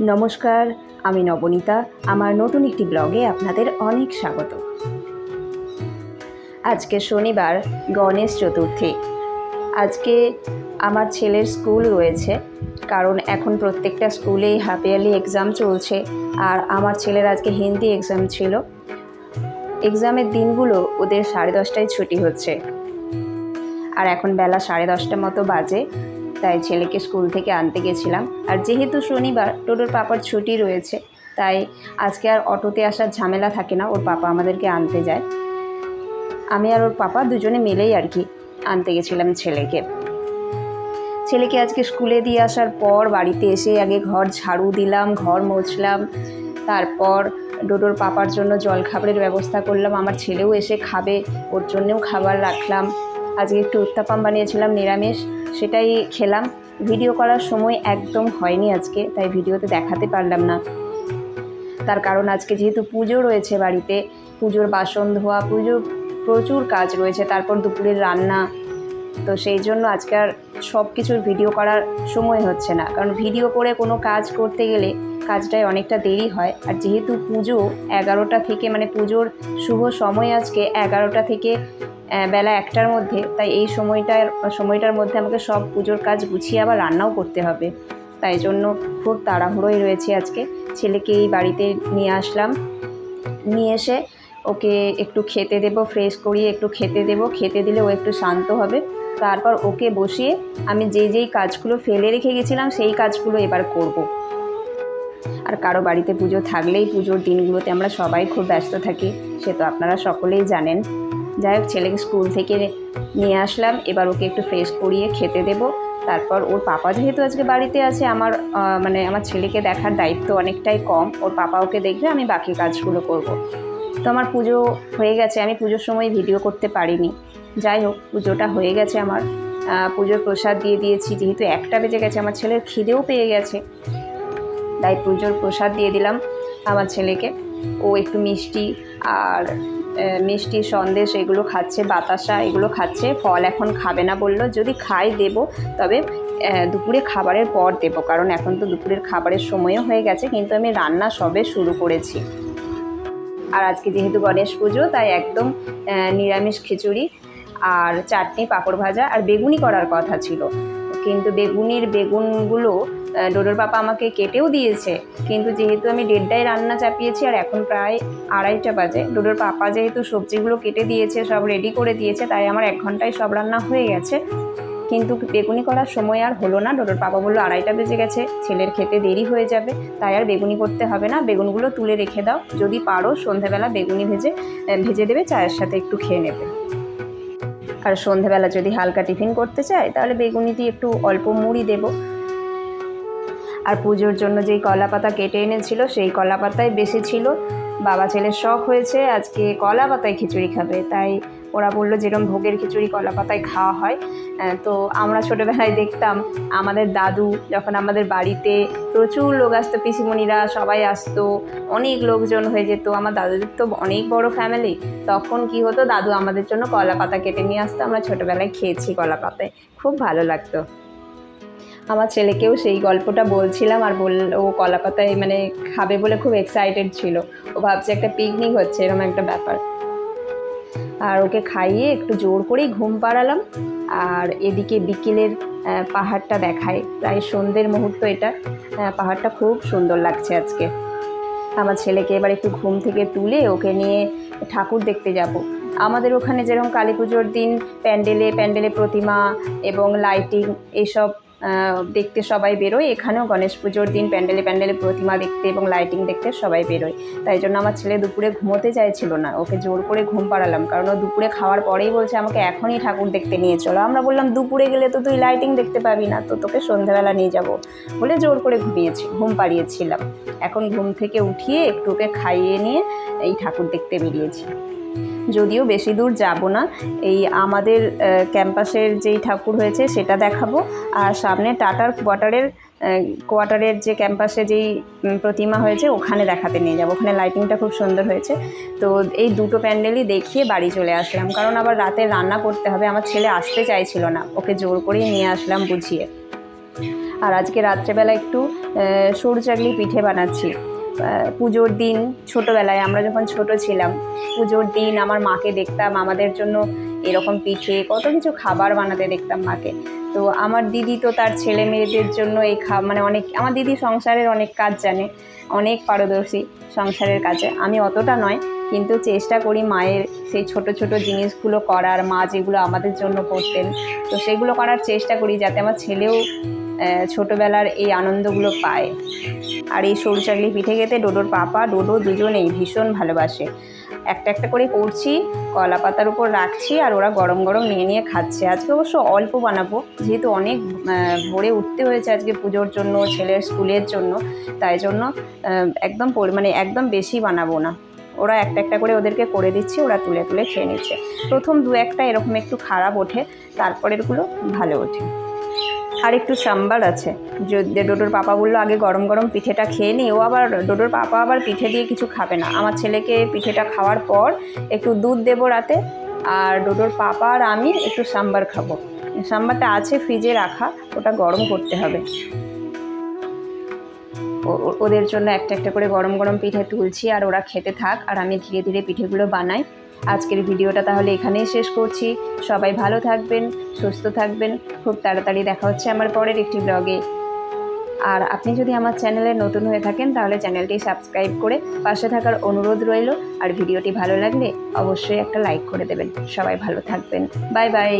নমস্কার, আমি নবনীতা। আমার নতুন একটি ব্লগে আপনাদের অনেক স্বাগত। আজকে শনিবার, গণেশ চতুর্থী। আজকে আমার ছেলের স্কুল রয়েছে, কারণ এখন প্রত্যেকটা স্কুলেই হাফ ইয়ারলি এক্সাম চলছে। আর আমার ছেলের আজকে হিন্দি এক্সাম ছিল। এক্সামের দিনগুলো ওদের 10:30টায় ছুটি হচ্ছে, আর এখন বেলা 10:30 মতো বাজে। তাই ছেলেকে স্কুল থেকে আনতে গেছিলাম। আর যেহেতু শনিবার, টোটোর পাপার ছুটি রয়েছে, তাই আজকে আর অটোতে আসার ঝামেলা থাকে না। ওর পাপা আমাদেরকে আনতে যায়। আমি আর ওর পাপা দুজনে মিলেই আর কি আনতে গেছিলাম ছেলেকে আজকে স্কুলে দিয়ে আসার পর বাড়িতে এসে আগে ঘর ঝাড়ু দিলাম, ঘর মুছলাম। তারপর ডোডোর পাপার জন্য জলখাবারের ব্যবস্থা করলাম। আমার ছেলেও এসে খাবে, ওর জন্যেও খাবার রাখলাম। আজকে একটু উত্তাপাম বানিয়েছিলাম নিরামিষ, সেটাই খেলাম। ভিডিও করার সময় একদম হয়নি আজকে, তাই ভিডিওতে দেখাতে পারলাম না। তার কারণ আজকে যেহেতু পুজো রয়েছে বাড়িতে, পুজোর বাসন ধোয়া, প্রচুর কাজ রয়েছে। তারপর দুপুরের রান্না, তো সেই জন্য আজকে আর সব কিছুর ভিডিও করার সময় হচ্ছে না। কারণ ভিডিও করে কোনো কাজ করতে গেলে কাজটায় অনেকটা দেরি হয়। আর যেহেতু পুজো 11টা থেকে, মানে পুজোর শুভ সময় আজকে 11টা থেকে বেলা 1টার মধ্যে, তাই এই সময়টার মধ্যে আমাকে সব পুজোর কাজ গুছিয়ে আবার রান্নাও করতে হবে। তাই জন্য খুব তাড়াহুড়োই রয়েছে আজকে। ছেলেকে এই বাড়িতে নিয়ে আসলাম, নিয়ে এসে ওকে একটু খেতে দেবো, ফ্রেশ করিয়ে একটু খেতে দেবো। খেতে দিলে ও একটু শান্ত হবে। তারপর ওকে বসিয়ে আমি যেই কাজগুলো ফেলে রেখে গেছিলাম সেই কাজগুলো এবার করব। আর কারো বাড়িতে পুজো থাকলেই পুজোর দিনগুলোতে আমরা সবাই খুব ব্যস্ত থাকি, সে তো আপনারা সকলেই জানেন। যাই হোক, ছেলেকে স্কুল থেকে নিয়ে আসলাম, এবার ওকে একটু ফ্রেশ করিয়ে খেতে দেব। তারপর ওর পাপা যেহেতু আজকে বাড়িতে আছে, আমার ছেলেকে দেখার দায়িত্ব অনেকটাই কম। ওর পাপা ওকে দেখবে, আমি বাকি কাজগুলো করব। তো আমার পুজো হয়ে গেছে, আমি পুজোর সময় ভিডিও করতে পারিনি। যাই হোক, পুজোটা হয়ে গেছে আমার। পুজোর প্রসাদ দিয়ে দিয়েছি। যেহেতু 1টা বেজে গেছে, আমার ছেলের খিদেও পেয়ে গেছে, তাই পুজোর প্রসাদ দিয়ে দিলাম আমার ছেলেকে। ও একটু মিষ্টি সন্দেশ এগুলো খাচ্ছে, বাতাসা এগুলো খাচ্ছে। ফল এখন খাবে না বললো, যদি খাই দেবো, তবে দুপুরে খাবারের পর দেবো, কারণ এখন তো দুপুরের খাবারের সময়ও হয়ে গেছে, কিন্তু আমি রান্না সবে শুরু করেছি। আর আজকে যেহেতু গণেশ পুজো, তাই একদম নিরামিষ খিচুড়ি আর চাটনি, পাঁপড় ভাজা আর বেগুনি করার কথা ছিল, কিন্তু বেগুনগুলো ডোডোর পাপা আমাকে কেটেও দিয়েছে। কিন্তু যেহেতু আমি 1:30টায় রান্না চাপিয়েছি, আর এখন প্রায় 2:30টা বাজে, ডোডোর পাপা যেহেতু সবজিগুলো কেটে দিয়েছে, সব রেডি করে দিয়েছে, তাই আমার 1 ঘন্টায় সব রান্না হয়ে গেছে। কিন্তু বেগুনি করার সময় আর হলো না। ডোডোর পাপা বললো 2:30টা বেজে গেছে, ছেলের খেতে দেরি হয়ে যাবে, তাই আর বেগুনি করতে হবে না, বেগুনগুলো তুলে রেখে দাও, যদি পারো সন্ধেবেলা বেগুনি ভেজে দেবে, চায়ের সাথে একটু খেয়ে নেবে। আর সন্ধেবেলা যদি হালকা টিফিন করতে চাই, তাহলে বেগুনি দিয়ে একটু অল্প মুড়ি দেবো। আর পুজোর জন্য যেই কলা পাতা কেটে এনেছিল, সেই কলা পাতাই বেশি ছিল। বাবা ছেলের শখ হয়েছে আজকে কলা পাতায় খিচুড়ি খাবে, তাই ওরা বললো যেরকম ভোগের খিচুড়ি কলা পাতায় খাওয়া হয়। তো আমরা ছোটোবেলায় দেখতাম, আমাদের দাদু যখন আমাদের বাড়িতে প্রচুর লোক আসতো, পিসিমণিরা সবাই আসতো, অনেক লোকজন হয়ে যেত। আমার দাদুদের তো অনেক বড় ফ্যামিলি। তখন কি হতো, দাদু আমাদের জন্য কলা পাতা কেটে নিয়ে আসতো। আমরা ছোটোবেলায় খেয়েছি কলা পাতায়, খুব ভালো লাগতো। আমার ছেলেকেও সেই গল্পটা বলছিলাম, আর ও কলা পাতায় খাবে বলে খুব এক্সাইটেড ছিল। ও ভাবছে একটা পিকনিক হচ্ছে, এরকম একটা ব্যাপার। আর ওকে খাইয়ে একটু জোর করেই ঘুম পাড়ালাম। আর এদিকে বিকেলের পাহাড়টা দেখায়, প্রায় সন্ধ্যের মুহূর্ত এটা। পাহাড়টা খুব সুন্দর লাগছে আজকে। আমার ছেলেকে এবার একটু ঘুম থেকে তুলে ওকে নিয়ে ঠাকুর দেখতে যাব। আমাদের ওখানে যেরকম কালী পুজোর দিন প্যান্ডেলে প্রতিমা এবং লাইটিং এইসব দেখতে সবাই বেরোয়, এখানেও গণেশ পুজোর দিন প্যান্ডেলে প্রতিমা দেখতে এবং লাইটিং দেখতে সবাই বেরোয়। তাই জন্য আমার ছেলে দুপুরে ঘুমোতে চাইছিল না, ওকে জোর করে ঘুম পাড়ালাম, কারণ ও দুপুরে খাওয়ার পরেই বলছে আমাকে এখনই ঠাকুর দেখতে নিয়ে চলো। আমরা বললাম দুপুরে গেলে তো তুই লাইটিং দেখতে পাবি না, তো তোকে সন্ধ্যাবেলা নিয়ে যাব বলে জোর করে ঘুম পাড়িয়েছিলাম। এখন ঘুম থেকে উঠিয়ে একটু ওকে খাইয়ে নিয়ে এই ঠাকুর দেখতে বেরিয়েছি। যদিও বেশি দূর যাব না, এই আমাদের ক্যাম্পাসের যেই ঠাকুর হয়েছে সেটা দেখাবো, আর সামনে টাটার কোয়ার্টারের যে ক্যাম্পাসে যেই প্রতিমা হয়েছে ওখানে দেখাতে নিয়ে যাব। ওখানে লাইটিংটা খুব সুন্দর হয়েছে। তো এই দুটো প্যান্ডেলই দেখিয়ে বাড়ি চলে আসলাম, কারণ আবার রাতে রান্না করতে হবে। আমার ছেলে আসতে চাইছিল না, ওকে জোর করেই নিয়ে আসলাম বুঝিয়ে। আর আজকে রাত্রেবেলা একটু সরু চাকলি পিঠে বানাচ্ছি। পুজোর দিন ছোটোবেলায় আমরা যখন ছোট ছিলাম, পুজোর দিন আমার মাকে দেখতাম আমাদের জন্য এরকম পিঠে কত কিছু খাবার বানাতে দেখতাম মাকে। তো আমার দিদি তো তার ছেলে মেয়েদের জন্য এই মানে অনেক, আমার দিদি সংসারের অনেক কাজ জানে, অনেক পারদর্শী সংসারের কাজে। আমি অতটা নয়, কিন্তু চেষ্টা করি মায়ের সেই ছোট ছোট জিনিসগুলো করার, মা যেগুলো আমাদের জন্য করতেন তো সেগুলো করার চেষ্টা করি, যাতে আমার ছেলেও ছোটোবেলার এই আনন্দগুলো পায়। আর এই সরু চাকলি পিঠে খেতে ডোডোর পাপা ডোডো দুজনেই ভীষণ ভালোবাসে। একটা একটা করে করছি, কলা পাতার উপর রাখছি, আর ওরা গরম গরম নিয়ে নিয়ে খাচ্ছে। আজকে অবশ্য অল্প বানাবো, যেহেতু অনেক ভোরে উঠতে হয়েছে আজকে পুজোর জন্য, ছেলের স্কুলের জন্য, তাই জন্য একদম বেশি বানাবো না। ওরা একটা একটা করে ওদেরকে করে দিচ্ছি, ওরা তুলে তুলে খেয়ে নিচ্ছে। প্রথম দু একটা এরকম একটু খারাপ ওঠে, তারপরেরগুলো ভালো ওঠে। আর একটু সাম্বার আছে, যদি ডোডোর পাপা বললো আগে গরম গরম পিঠেটা খেয়ে নিই। ডোডোর পাপা আবার পিঠে দিয়ে কিছু খাবে না। আমার ছেলেকে পিঠেটা খাওয়ার পর একটু দুধ দেবো রাতে, আর ডোডোর পাপা আর আমি একটু সাম্বার খাবো। সাম্বারটা আছে ফ্রিজে রাখা, ওটা গরম করতে হবে। ওদের জন্য একটা একটা করে গরম গরম পিঠে তুলছি, আর ওরা খেতে থাক, আর আমি ধীরে ধীরে পিঠেগুলো বানাই। আজকের ভিডিওটা তাহলে এখানেই শেষ করছি। সবাই ভালো থাকবেন, সুস্থ থাকবেন। খুব তাড়াতাড়ি দেখা হচ্ছে আমার পরের একটি ব্লগে। আর আপনি যদি আমার চ্যানেলে নতুন হয়ে থাকেন তাহলে চ্যানেলটি সাবস্ক্রাইব করে পাশে থাকার অনুরোধ রইল। আর ভিডিওটি ভালো লাগলে অবশ্যই একটা লাইক করে দেবেন। সবাই ভালো থাকবেন। Bye bye.